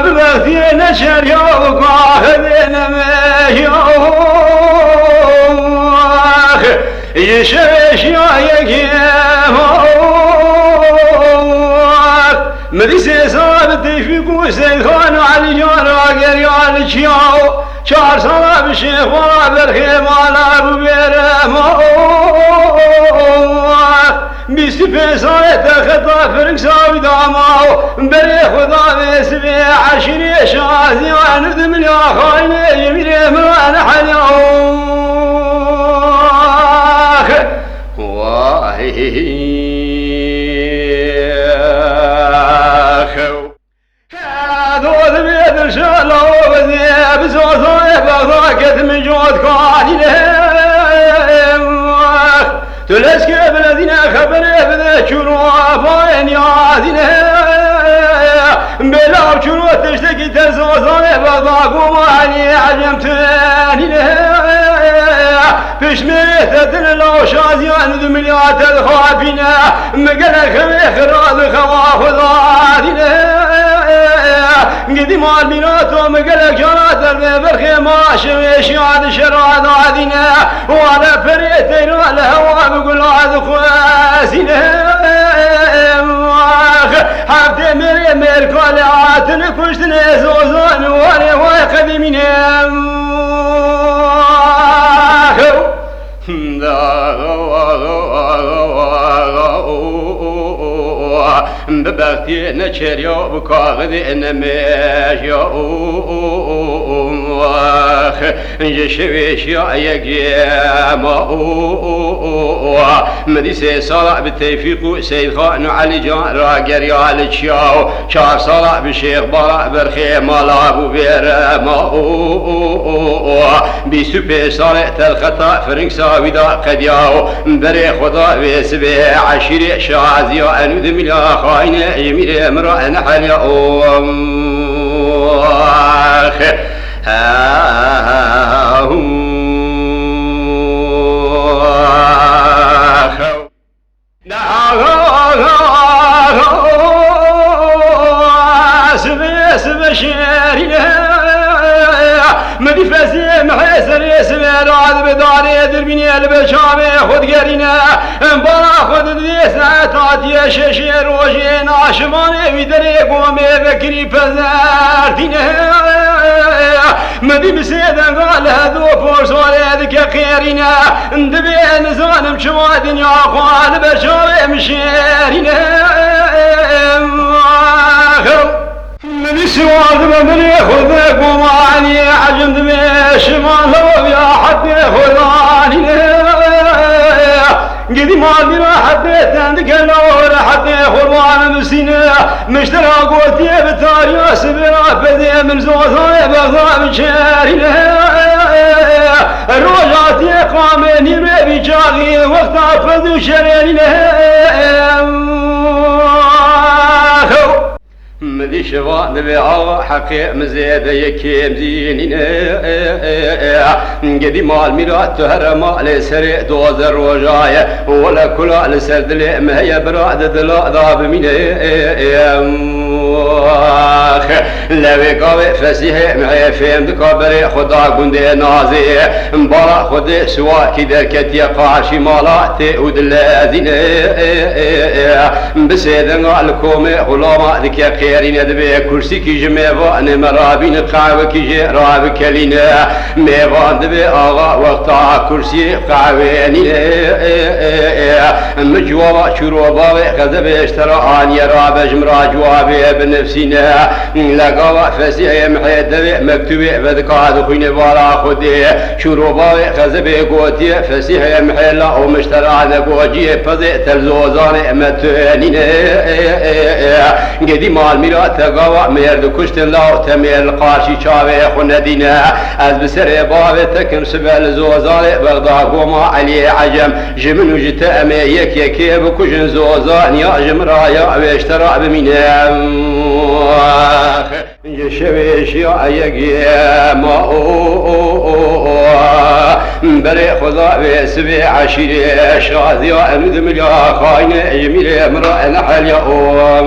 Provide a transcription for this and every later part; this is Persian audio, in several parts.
ببختي نشر يوم قاهدنا ما يشرش يا يقيم مدرسة صابتي في قوسي خانوا على جارة قريان الشياو شعر صلاب الشيخ وراب الخيم على أبو بيرم بيستفي صايت خطا فرق ساوي داماو بريخ وضابي سبي عشري شازي وعنذم يا خايني يميري من حليو هذول بيد شالو بذيب زوزو بغاكت من جود قاني تلسك بلدنا خبري بذا شروع باين يادين بلا شروع تشتكي تزوزو بغاكو ماني عجمتني بشميت لو شازيان ذمليات الخافينة مقلق مخراض خواف ضادينة قديم المينات ومقلق جرات البرخي ما شويش عاد شراد عادينة وعلى فريتين والهوا بقول عاد خواسينة حبت مري ميركولي عاتن كشتني زوزان واني واقدمين ببختي نشريو بكاغذي نميشيو جشويش يا يقيم مديسي صلاة بالتوفيق سيد خان علي جان راقر يا الشاو شار صلاة بالشيخ براء برخي مالا ابو بيرم بسوبي صلاة الخطا فرنك ساوي دا قدياو بري خدا بسبي عشري شازي انو دميلا خاين يمير امرأ نحل يا مدي فاسي محيسر يسمي رعد بداري دربيني البشامي خود قرينا مبارا خود ديسنا تعطي ششي روشي ناشماني ويدري قومي بكري فزارتينا مدي بسيدا قال هذو فرصولي ذكا خيرنا اندبي نزانم شما دنيا خوال بشامي مشيرنا من سواد من ياخذ قماني عجمت بيش ما لو يا حد ياخذاني قديم عندي حبيت عندك النور حد ياخذ مسينا مشترى قوتي بتاريخ سبرا بدي من زوزاي بغضب شارينا روجاتي قامني ربي جاغي وقت فذو شرينا مدي شوان بيعا حقي مزيد يكيم زينين قدي مال ميرات تهرم على سريع دوز الرجاية ولا كلا لسرد لي مهي براد دلا ذاب مين لوي قوي فسيه معي فهم دكابري خدا قندي نازي مبارا خدي سواكي دركتي قاشي مالاتي ودلازين بسيدن الكومي غلاما ذكي خيرين دبي كرسي كي جميفان مرابين قاوة كي جي راب كلينا ميفان دبي آغا وقتا كرسي قاوينين مجوابا شروبا غزب اشترى آني راب جمرا جوابي بنفسنا لقاوة فسيح محيد دبي مكتوبي فذكاد خوين بارا خدي شروبا غزب قوتي فسيح محيلا ومشترى نقوجي فذي تلزوزان متوانين قدي مال ميرا يا تقوى ميرد كشت الله تميل قارشي شاوي خندينا از بسر بابتك سبل زوزال بغداد وما علي عجم جمن وجت امي يك بكشن زوزان يا جمرا يا واشترى بمينا شويش يا يا ما بري خدا بسبي عشيري شاذ يا ندم يا خاين يميل امرأ نحل يا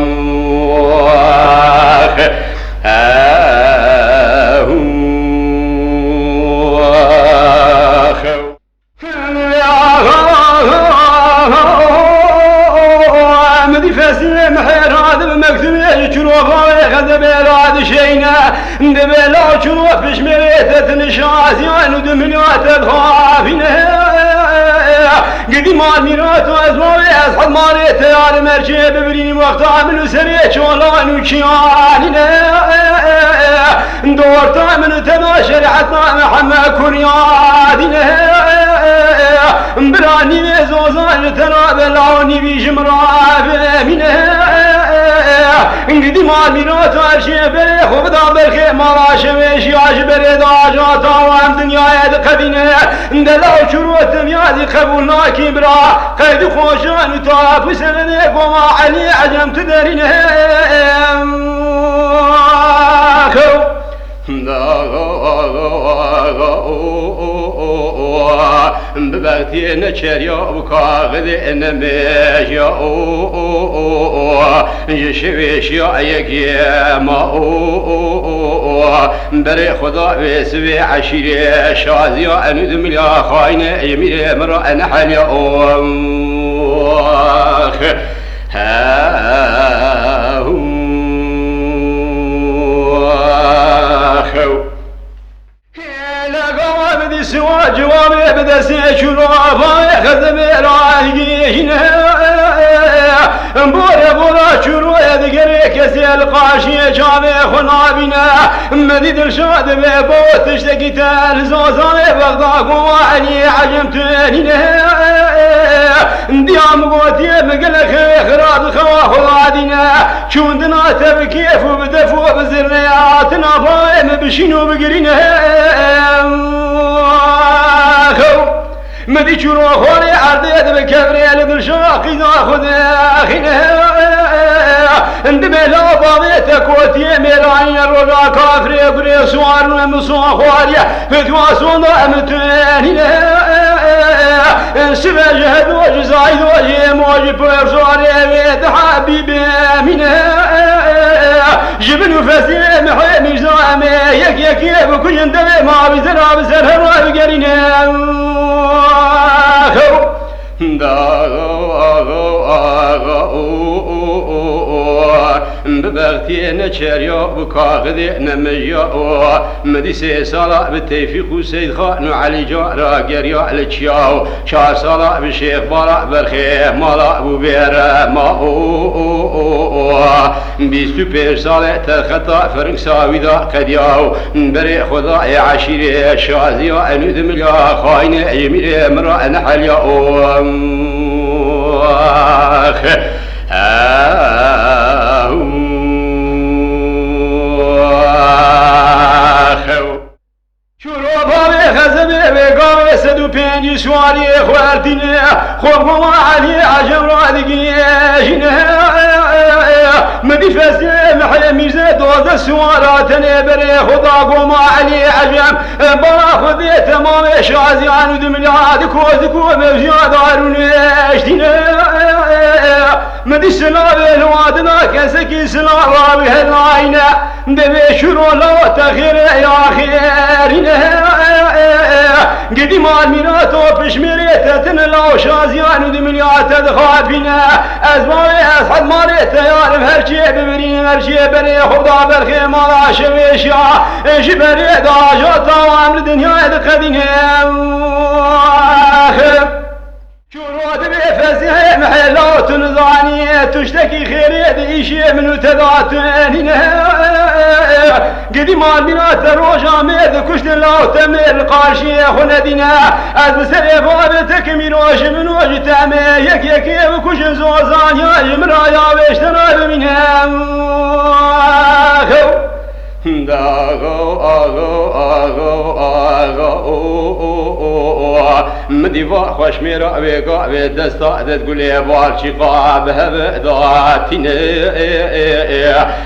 مدي فاسي محير هذا مكتوب يشروف غدا بلاد شينا دبلا شروف بشمريت تنشاز يعني دمنيات الخافينه قديم الميرات وازماوي اصحاب ماريت يا المرشي ببريني وقت عملوا سريع شولان وكياننا دورت من تناشر حتى محمد كريادنا براني زوزان تنابل عوني بجمرا منه قديم الميرات وارشي بريخ وبدا بالخير مالا شميش ياش بريد عجات وام دنيا يدقدنا دلو شروط ميازي قبولنا كبرا قيد خوشان تاب وسندك وما علي عجم تدرينه ببغتي نشريا وكاغذ انميشيا يشويش يا يا ما بري خدا بسوي عشيري شازيا اندم يا خاين يميل مرا نحل يا سوى جوابي بدا سيشورو عفايا خذب الرايقين بورا شورو يدقري كسي القاشي جابي خنابنا مديد الشاد ببوت تشتكي تالزوزاني بغضاق وعلي عجمتنين ديام قوتي مقلق خراب خواخوادنا شوندنا تبكيف وبدفو بزرياتنا فايم بشينو بقرينه مدي شروع خوري عرضيت بكبري لبالشاقي ناخذ اخينا اندمي بابيت كوتي ميراني الرجا كافري بري سوار ومسوا خواريا فتواسون امتنين سبا جهد وجزايد وجي موجي برسوري ويد حبيبي من جبن وفاسي محي مجزامي يك بكل اندمي ما بزرع بزرها بقرينا ببغتي نشريا وكاغذي نمجيا مدي سيسالا بالتوفيق وسيد خان وعلي جارا قريا لتشياو شار صلاة بالشيخ بارا برخي مالا بوبيرا ما بسوبر صالة تخطى فرق ساويدا قدياو بري خدا يا عشيري شازيا اندم يا خاين يميل مرا نحل يا سدو بيني سواري خوارتنا خوب علي عجم رادقيشنا مدي فاسي محل ميزة دوز السواراتنا بري خدا قوم علي عجم باخذ تمام شازي عن دمليات كوزكو مبزياد عرونيشتنا مدي سلاب الوادنا كسكي سلاب بهالعينة دبي شروع لو تخير يا خيرنا قديم المينات وبشميريت تنلو شازيان دمليات تدخافينا أزماوي أصحاب ماريت يا هرشي ببرين هرشي بري خدا برخي مالا شويشا جبري داجات وعمل دنيا دقدينها شروط بفزها محلات نزانية تشتكي خيري إيشي من تدعتني قديمان بنا تروجا ميد كشت الله تمير قاشي خندنا أدسر بابتك من وش من وش تامي يك بكش زوزان يا مرايا واشتنا بمنها مديفا خوش ميرا بيقا بيدستا تقول يا بالشي قاب هبداتين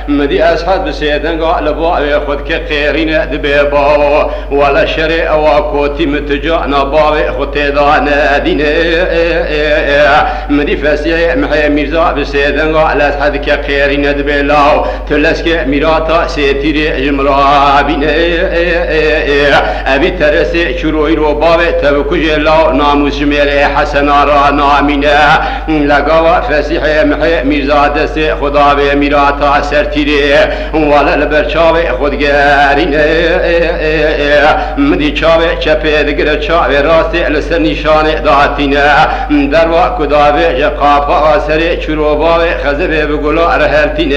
مدي أسحد بسيدن قال بوا خد كخيرين دبيبا ولا شريع وكوتي متجانا باوي خد تدانا دين مدي فاسي محي ميرزا بسيدن قال أسحد كخيرين دبيلاو تلسك ميراتا سيتيري جمرابين أبي ترسي شروي رو باوي تبكج الله ناموس جميري حسن را نامينا لقوا فسيح محي ميرزا دسي خدا بي ميراتا سرتيري ولا البرچاوي خود گارين مدي چاوي چپي دگر چاوي راستي لسر نشان داتينا دروا كداوي جقافا سري شروي باوي خزبي بقولا رهلتين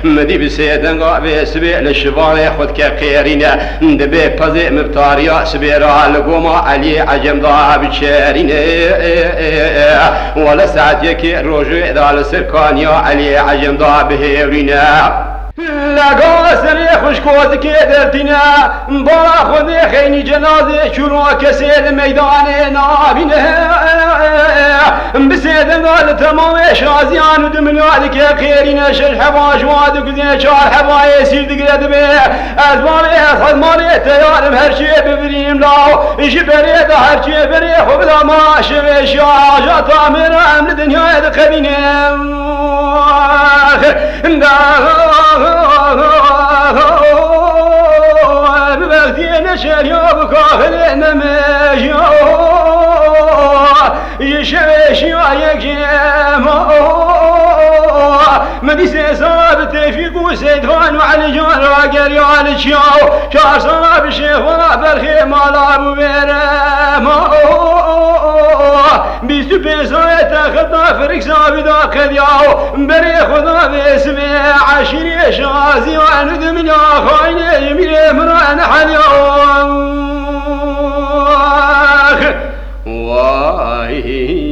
مدي بسيدن قابي سبي للشباني خود كخيرين دبي بزي مبتاريا سبيرا لقوما علي عجم ضا بشيرين ولا ساعت يكي روجي دال سركانيا علي عجم ضا بهيرين لقوا سري خشكوز كدرتنا بلا خذي خيني جنازي شروع كسيد ميدان نابينه بسيد قال تمام شازيان ودمنادك يا خيرين شش حواش وادك زين شار حوا يسير دقرد به ازمالي اصحاب مالي تيار هرشي ببريم لاو ايش بريد هرشي بري خبلا ما شوي شاجات من امر دنيا دخبينه ببغتين شريو بكاخل نمشي يشويش ويكيم مدي سيصاب تفيق سيدفان وعلى جان راقر يعالي شاو شار صناب الشيخ بالخيم على ابو بيرم بيستو بيسايا تاخذنا فرق سابدا خذياو بري خذنا باسمي عشري شازي وعند من يا خايني يمين مران حليو واي